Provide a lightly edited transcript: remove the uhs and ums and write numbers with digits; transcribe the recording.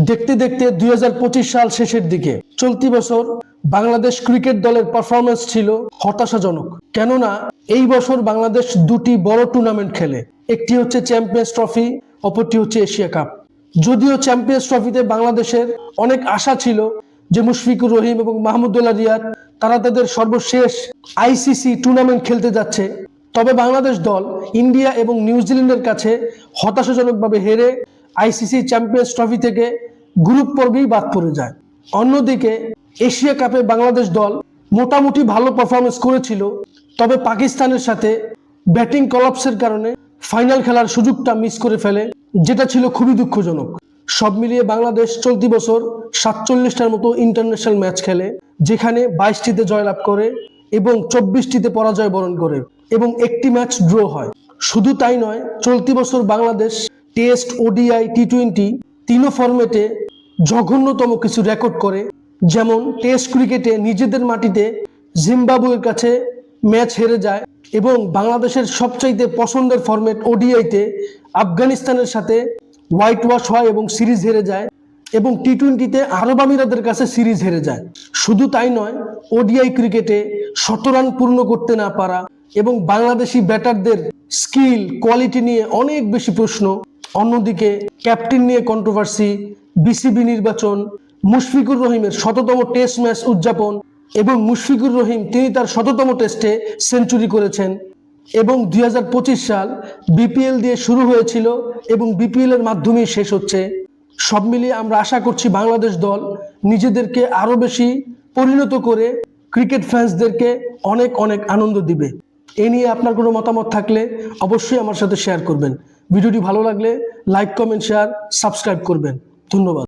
দেখতে দেখতে 2025 সাল শেষের দিকে চলতি বছর বাংলাদেশ ক্রিকেট দলের পারফরমেন্স ছিল হতাশাজনক। কেননা এই বছর বাংলাদেশ দুটি বড় টুর্নামেন্ট খেলে, একটি হচ্ছে চ্যাম্পিয়ন্স ট্রফি, অপরটি হচ্ছে এশিয়া কাপ। যদিও চ্যাম্পিয়ন্স ট্রফিতে বাংলাদেশের অনেক আশা ছিল যে মুশফিকুর রহিম এবং মাহমুদুল্লাহ রিয়াদ তারা তাদের সর্বশেষ আইসিসি টুর্নামেন্ট খেলতে যাচ্ছে, তবে বাংলাদেশ দল ইন্ডিয়া এবং নিউজিল্যান্ডের কাছে হতাশাজনকভাবে হেরে আইসিসি চ্যাম্পিয়ন্স ট্রফি থেকে গ্রুপ পর্বেই বাদ পড়ে যায়। অন্যদিকে এশিয়া কাপে বাংলাদেশ দল মোটামুটি ভালো পারফরমেন্স করেছিল, তবে পাকিস্তানের সাথে ব্যাটিং কলাপসের কারণে ফাইনাল খেলার সুযোগটা মিস করে ফেলে, যেটা ছিল খুবই দুঃখজনক। সব মিলিয়ে বাংলাদেশ চলতি বছর 47টার মতো ইন্টারন্যাশনাল ম্যাচ খেলে, যেখানে 22টিতে জয়লাভ করে এবং 24টিতে পরাজয় বরণ করে এবং একটি ম্যাচ ড্র হয়। শুধু তাই নয়, চলতি বছর বাংলাদেশ টেস্ট, ওডিআই, টি-20 তিনও ফরম্যাটে জঘন্যতম কিছু রেকর্ড করে। যেমন টেস্ট ক্রিকেটে নিজেদের মাটিতে জিম্বাবুয়ের কাছে ম্যাচ হেরে যায় এবং বাংলাদেশের সবচাইতে পছন্দের ফরম্যাট ওডিআইতে আফগানিস্তানের সাথে হোয়াইট ওয়াশ হয় এবং সিরিজ হেরে যায়, এবং টি-20তে আরব আমিরাতের কাছে সিরিজ হেরে যায়। শুধু তাই নয়, ওডিআই ক্রিকেটে 100 রান পূর্ণ করতে না পারা এবং বাংলাদেশি ব্যাটারদের স্কিল কোয়ালিটি নিয়ে অনেক বেশি প্রশ্ন। অন্যদিকে ক্যাপ্টেন নিয়ে কন্ট্রোভার্সি, বিসিবি নির্বাচন, মুশফিকুর রহিমের 100তম টেস্ট ম্যাচ উদযাপন এবং মুশফিকুর রহিম তিনি তার 100তম টেস্টে সেঞ্চুরি করেছেন, এবং 2025 সাল বিপিএল দিয়ে শুরু হয়েছিল এবং বিপিএল এর মাধ্যমেই শেষ হচ্ছে। সব মিলিয়ে আমরা আশা করছি বাংলাদেশ দল নিজেদেরকে আরো বেশি পরিণত করে ক্রিকেট ফ্যান্সদেরকে অনেক অনেক আনন্দ দিবে। এ নিয়ে আপনার কোনো মতামত থাকলে অবশ্যই আমার সাথে শেয়ার করবেন। ভিডিওটি ভালো লাগলে লাইক, কমেন্ট, শেয়ার, সাবস্ক্রাইব করবেন। ধন্যবাদ।